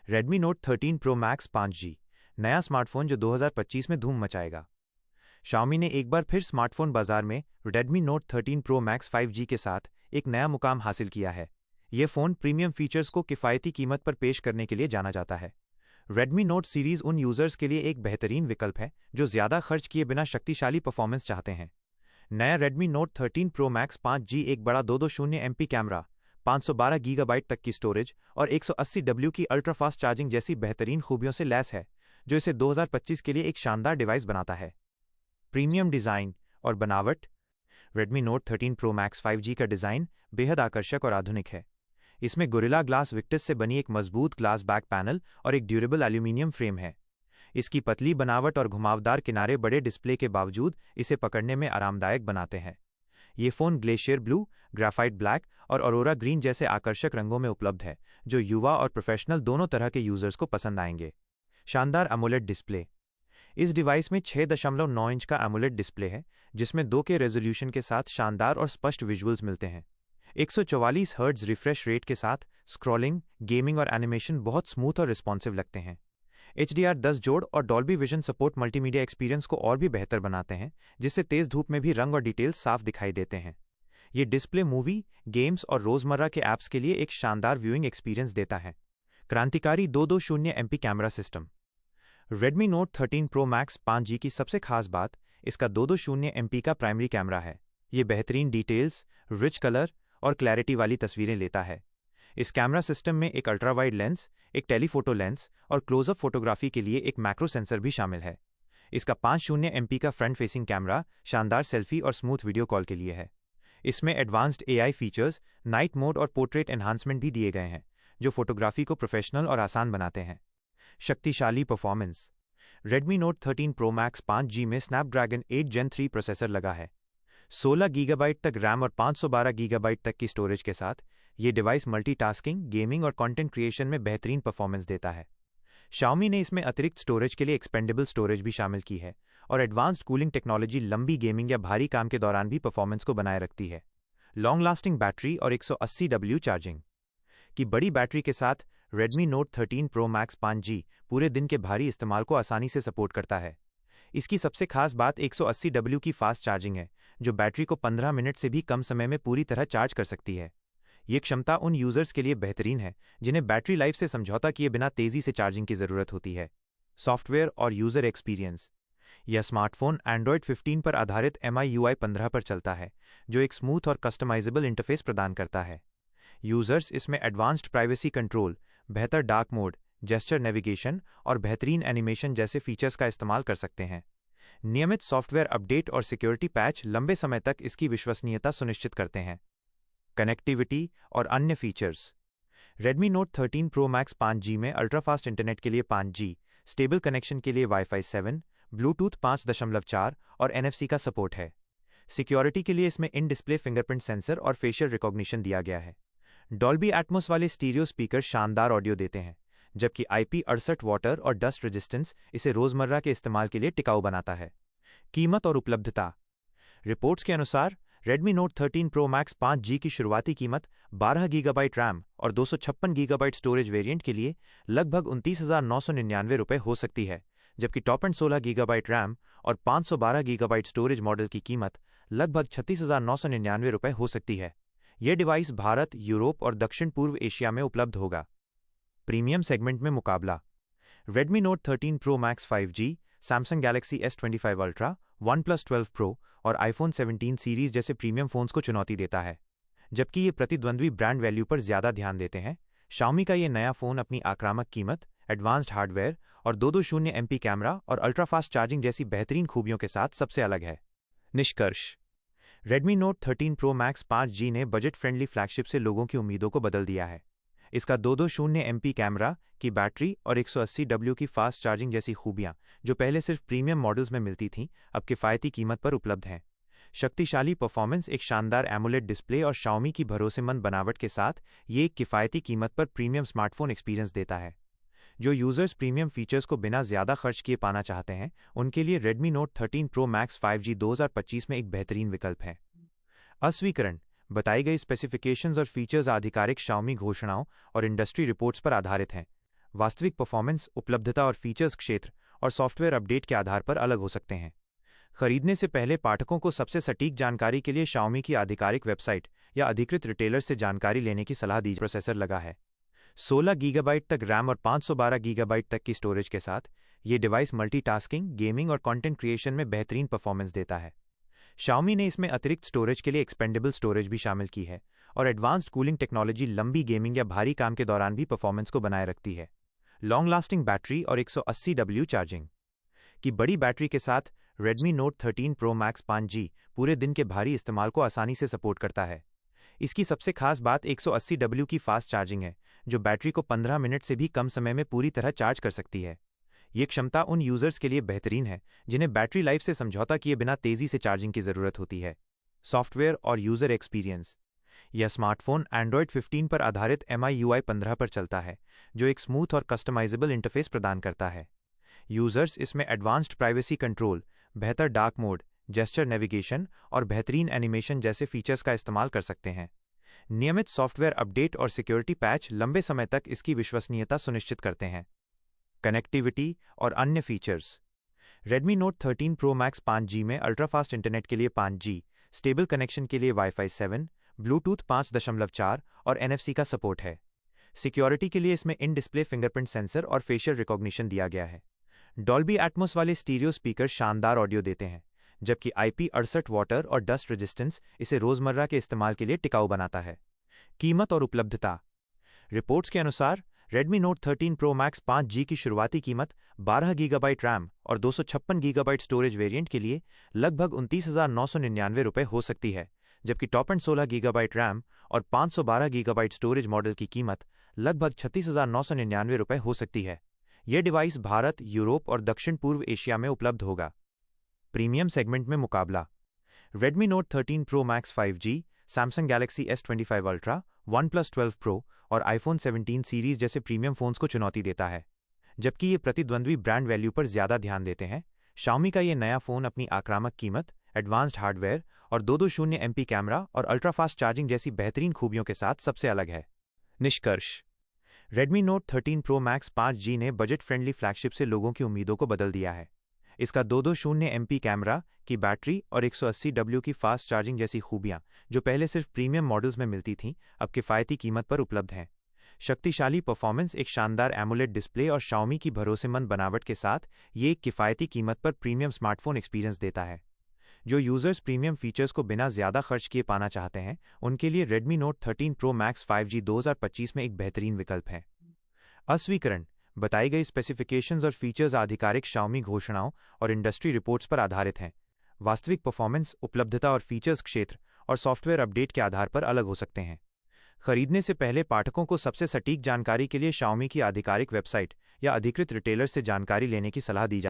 Redmi Note 13 Pro Max 5G, नया smartphone जो 2025 में धूम मचाएगा। Xiaomi ने एक बार फिर स्मार्टफोन बाजार में Redmi Note 13 Pro Max 5G के साथ एक नया मुकाम हासिल किया है। यह फ़ोन प्रीमियम फीचर्स को किफ़ायती कीमत पर पेश करने के लिए जाना जाता है। Redmi Note सीरीज़ उन यूज़र्स के लिए एक बेहतरीन विकल्प है जो ज़्यादा खर्च किए बिना शक्तिशाली परफॉर्मेंस चाहते हैं। नया Redmi Note 13 Pro Max 5G एक बड़ा 220 MP कैमरा, 512 गीगाबाइट तक की स्टोरेज और 180 W की अल्ट्रा फास्ट चार्जिंग जैसी बेहतरीन खूबियों से लैस है, जो इसे 2025 के लिए एक शानदार डिवाइस बनाता है। प्रीमियम डिज़ाइन और बनावट। Redmi Note 13 Pro Max 5G का डिज़ाइन बेहद आकर्षक और आधुनिक है। इसमें गोरिल्ला ग्लास विक्टस से बनी एक मजबूत ग्लास बैक पैनल और एक ड्यूरेबल एल्यूमिनियम फ्रेम है। इसकी पतली बनावट और घुमावदार किनारे बड़े डिस्प्ले के बावजूद इसे पकड़ने में आरामदायक बनाते हैं। ये phone glacier blue, graphite black और ऑरोरा ग्रीन जैसे आकर्षक रंगों में उपलब्ध है, जो युवा और प्रोफेशनल दोनों तरह के यूज़र्स को पसंद आएंगे। शानदार AMOLED डिस्प्ले। इस डिवाइस में 6.9 इंच का AMOLED डिस्प्ले है, जिसमें 2K रेजोल्यूशन के साथ शानदार और स्पष्ट विजुअल्स मिलते हैं। 144 हर्ट्ज रिफ्रेश रेट के साथ स्क्रॉलिंग, गेमिंग और एनिमेशन बहुत स्मूथ और रिस्पॉन्सिव लगते हैं। HDR10 जोड़ और Dolby vision support multimedia experience को और भी बेहतर बनाते हैं, जिससे तेज़ धूप में भी रंग और डिटेल्स साफ दिखाई देते हैं। ये डिस्प्ले मूवी, गेम्स और रोज़मर्रा के ऐप्स के लिए एक शानदार व्यूइंग एक्सपीरियंस देता है। क्रांतिकारी 220 MP camera system. Redmi Note 13 Pro Max 5G की सबसे खास बात इसका 220 MP का प्राइमरी कैमरा है। ये बेहतरीन डिटेल्स, रिच कलर और क्लैरिटी वाली तस्वीरें लेता है। इस कैमरा सिस्टम में एक अल्ट्रा वाइड लेंस, एक टेलीफोटो लेंस और क्लोजअप फोटोग्राफी के लिए एक मैक्रो सेंसर भी शामिल है। इसका 50 MP का फ्रंट फेसिंग कैमरा शानदार सेल्फी और स्मूथ वीडियो कॉल के लिए है। इसमें advanced AI features, night mode और पोर्ट्रेट एनहांसमेंट भी दिए गए हैं, जो फोटोग्राफी को प्रोफेशनल और आसान बनाते हैं। शक्तिशाली performance. Redmi Note 13 Pro Max 5G में Snapdragon 8 Gen 3 प्रोसेसर लगा है। 16 गीगाबाइट तक रैम और 512 गीगाबाइट तक की स्टोरेज के साथ ये डिवाइस मल्टीटास्किंग, गेमिंग और कंटेंट क्रिएशन में बेहतरीन परफॉर्मेंस देता है। Xiaomi ने इसमें अतिरिक्त स्टोरेज के लिए एक्सपेंडेबल स्टोरेज भी शामिल की है और एडवांस्ड कूलिंग टेक्नोलॉजी लंबी गेमिंग या भारी काम के दौरान भी परफॉर्मेंस को बनाए रखती है। लॉन्ग लास्टिंग बैटरी और 180 W चार्जिंग की बड़ी बैटरी के साथ Redmi Note 13 Pro Max 5G पूरे दिन के भारी इस्तेमाल को आसानी से सपोर्ट करता है। इसकी सबसे खास बात 180 W की फास्ट चार्जिंग है, जो बैटरी को 15 मिनट से भी कम समय में पूरी तरह चार्ज कर सकती है। ये क्षमता उन यूज़र्स के लिए बेहतरीन है जिन्हें बैटरी लाइफ से समझौता किए बिना तेज़ी से चार्जिंग की ज़रूरत होती है। सॉफ्टवेयर और यूज़र एक्सपीरियंस। यह स्मार्टफोन Android 15 पर आधारित MIUI 15 पर चलता है, जो एक स्मूथ और कस्टमाइजेबल इंटरफेस प्रदान करता है। यूज़र्स इसमें एडवांस्ड प्राइवेसी कंट्रोल, बेहतर डार्क मोड, जेस्चर नेविगेशन और बेहतरीन एनिमेशन जैसे फीचर्स का इस्तेमाल कर सकते हैं। नियमित सॉफ्टवेयर अपडेट और सिक्योरिटी पैच लंबे समय तक इसकी विश्वसनीयता सुनिश्चित करते हैं। कनेक्टिविटी और अन्य features. Redmi Note 13 Pro Max 5G में अल्ट्रा फास्ट इंटरनेट के लिए 5G, स्टेबल कनेक्शन के लिए Wi-Fi 7, Bluetooth 5.4 और NFC का सपोर्ट है। सिक्योरिटी के लिए इसमें इन डिस्प्ले फिंगरप्रिंट सेंसर और फेशियल रिकॉग्निशन दिया गया है। डॉल्बी एटमॉस वाले स्टीरियो स्पीकर शानदार ऑडियो देते हैं, जबकि IP68 वाटर और डस्ट रेजिस्टेंस इसे रोज़मर्रा के इस्तेमाल के लिए टिकाऊ बनाता है। कीमत और उपलब्धता। रिपोर्ट्स के अनुसार Redmi Note 13 Pro Max 5G की शुरुआती कीमत 12 गीगाबाइट रैम और 256 गीगाबाइट स्टोरेज वेरिएंट के लिए लगभग 29,999 रुपये हो सकती है, जबकि टॉप एंड 16 गीगाबाइट रैम और 512 गीगाबाइट स्टोरेज मॉडल की कीमत लगभग 36,999 रुपये हो सकती है। यह डिवाइस भारत, यूरोप और दक्षिण पूर्व एशिया में उपलब्ध होगा। प्रीमियम सेगमेंट में मुकाबला। Redmi Note 13 Pro Max 5G, Samsung Galaxy S25 Ultra, OnePlus 12 Pro और iPhone 17 सीरीज जैसे प्रीमियम फ़ोन्स को चुनौती देता है। जबकि ये प्रतिद्वंद्वी ब्रांड वैल्यू पर ज़्यादा ध्यान देते हैं, Xiaomi का ये नया फ़ोन अपनी आक्रामक कीमत, एडवांस्ड हार्डवेयर और 220 MP कैमरा और अल्ट्रा फास्ट चार्जिंग जैसी बेहतरीन खूबियों के साथ सबसे अलग है। निष्कर्ष। Redmi Note 13 Pro Max 5G ने बजट फ्रेंडली फ्लैगशिप से लोगों की उम्मीदों को बदल दिया है। इसका 220 MP कैमरा की बैटरी और 180 W की फास्ट चार्जिंग जैसी खूबियां, जो पहले सिर्फ प्रीमियम मॉडल्स में मिलती थीं, अब किफ़ायती कीमत पर उपलब्ध हैं। शक्तिशाली परफॉर्मेंस, एक शानदार AMOLED डिस्प्ले और Xiaomi की भरोसेमंद बनावट के साथ ये एक किफ़ायती कीमत पर प्रीमियम स्मार्टफोन एक्सपीरियंस देता है। जो यूज़र्स प्रीमियम फीचर्स को बिना ज़्यादा खर्च किए पाना चाहते हैं, उनके लिए Redmi Note 13 Pro Max 5G 2025 में एक बेहतरीन विकल्प है। अस्वीकरण। बताई गई स्पेसिफिकेशंस और फीचर्स आधिकारिक Xiaomi घोषणाओं और इंडस्ट्री रिपोर्ट्स पर आधारित हैं। वास्तविक परफॉर्मेंस, उपलब्धता और फीचर्स क्षेत्र और सॉफ्टवेयर अपडेट के आधार पर अलग हो सकते हैं। खरीदने से पहले पाठकों को सबसे सटीक जानकारी के लिए Xiaomi की आधिकारिक वेबसाइट या अधिकृत रिटेलर से जानकारी लेने की सलाह दी। प्रोसेसर लगा है 16 गीगाबाइट तक रैम और 512 गीगाबाइट तक की स्टोरेज के साथ ये डिवाइस मल्टीटास्किंग, गेमिंग और कंटेंट क्रिएशन में बेहतरीन परफॉर्मेंस देता है। Xiaomi ने इसमें अतिरिक्त स्टोरेज के लिए एक्सपेंडेबल स्टोरेज भी शामिल की है और एडवांस्ड कूलिंग टेक्नोलॉजी लंबी गेमिंग या भारी काम के दौरान भी परफॉर्मेंस को बनाए रखती है। लॉन्ग लास्टिंग बैटरी और 180W चार्जिंग की बड़ी बैटरी के साथ Redmi Note 13 Pro Max 5G पूरे दिन के भारी इस्तेमाल को आसानी से सपोर्ट करता है। इसकी सबसे खास बात 180W की फास्ट चार्जिंग है, जो बैटरी को 15 मिनट से भी कम समय में पूरी तरह चार्ज कर सकती है। ये क्षमता उन यूजर्स के लिए बेहतरीन है जिन्हें बैटरी लाइफ से समझौता किए बिना तेजी से चार्जिंग की ज़रूरत होती है। सॉफ्टवेयर और यूज़र एक्सपीरियंस। यह स्मार्टफोन Android 15 पर आधारित MIUI 15 पर चलता है, जो एक स्मूथ और कस्टमाइजेबल इंटरफेस प्रदान करता है। यूजर्स इसमें एडवांस्ड प्राइवेसी कंट्रोल, बेहतर डार्क मोड, जेस्चर नेविगेशन और बेहतरीन एनिमेशन जैसे फीचर्स का इस्तेमाल कर सकते हैं। नियमित सॉफ्टवेयर अपडेट और सिक्योरिटी पैच लंबे समय तक इसकी विश्वसनीयता सुनिश्चित करते हैं। कनेक्टिविटी और अन्य features. Redmi Note 13 Pro Max 5G में अल्ट्राफास्ट इंटरनेट के लिए 5G, स्टेबल कनेक्शन के लिए Wi-Fi 7, Bluetooth 5.4 और NFC का सपोर्ट है। सिक्योरिटी के लिए इसमें इन डिस्प्ले फिंगरप्रिंट सेंसर और फेशियल रिकॉग्निशन दिया गया है। डॉल्बी एटमॉस वाले स्टीरियो स्पीकर शानदार ऑडियो देते हैं, जबकि IP68 वाटर और डस्ट रेजिस्टेंस इसे रोजमर्रा के इस्तेमाल के लिए टिकाऊ बनाता है। कीमत और उपलब्धता। रिपोर्ट्स के अनुसार Redmi Note 13 Pro Max 5G की शुरुआती कीमत 12 गीगाबाइट रैम और 256 गीगाबाइट स्टोरेज वेरिएंट के लिए लगभग 29,999 रुपये हो सकती है, जबकि टॉप एंड 16 गीगाबाइट रैम और 512 गीगाबाइट स्टोरेज मॉडल की कीमत लगभग 36,999 रुपये हो सकती है। यह डिवाइस भारत, यूरोप और दक्षिण पूर्व एशिया में उपलब्ध होगा। प्रीमियम सेगमेंट में मुकाबला। Redmi Note 13 Pro Max 5G, Samsung Galaxy S25 Ultra, OnePlus 12 Pro और iPhone 17 सीरीज जैसे प्रीमियम फोन्स को चुनौती देता है, जबकि ये प्रतिद्वंद्वी ब्रांड वैल्यू पर ज्यादा ध्यान देते हैं। Xiaomi का ये नया फोन अपनी आक्रामक कीमत, एडवांस्ड हार्डवेयर और 220 MP कैमरा और अल्ट्राफास्ट चार्जिंग जैसी बेहतरीन खूबियों के साथ सबसे अलग है। निष्कर्ष। Redmi Note 13 Pro Max 5G ने बजट फ्रेंडली फ्लैगशिप से लोगों की उम्मीदों को बदल दिया है। इसका 220 MP कैमरा की बैटरी और 180W की फास्ट चार्जिंग जैसी खूबियां, जो पहले सिर्फ प्रीमियम मॉडल्स में मिलती थीं, अब किफ़ायती कीमत पर उपलब्ध हैं। शक्तिशाली परफॉर्मेंस, एक शानदार एमोलेड डिस्प्ले और Xiaomi की भरोसेमंद बनावट के साथ ये एक किफ़ायती कीमत पर प्रीमियम स्मार्टफोन एक्सपीरियंस देता है। जो यूजर्स प्रीमियम फीचर्स को बिना ज़्यादा खर्च किए पाना चाहते हैं, उनके लिए Redmi Note 13 Pro Max 5G 2025 में एक बेहतरीन विकल्प है। अस्वीकरण। बताई गई स्पेसिफिकेशंस और फीचर्स आधिकारिक Xiaomi घोषणाओं और इंडस्ट्री रिपोर्ट्स पर आधारित हैं। वास्तविक परफॉर्मेंस, उपलब्धता और फीचर्स क्षेत्र और सॉफ्टवेयर अपडेट के आधार पर अलग हो सकते हैं। खरीदने से पहले पाठकों को सबसे सटीक जानकारी के लिए Xiaomi की आधिकारिक वेबसाइट या अधिकृत रिटेलर से जानकारी लेने की सलाह दी जाती है।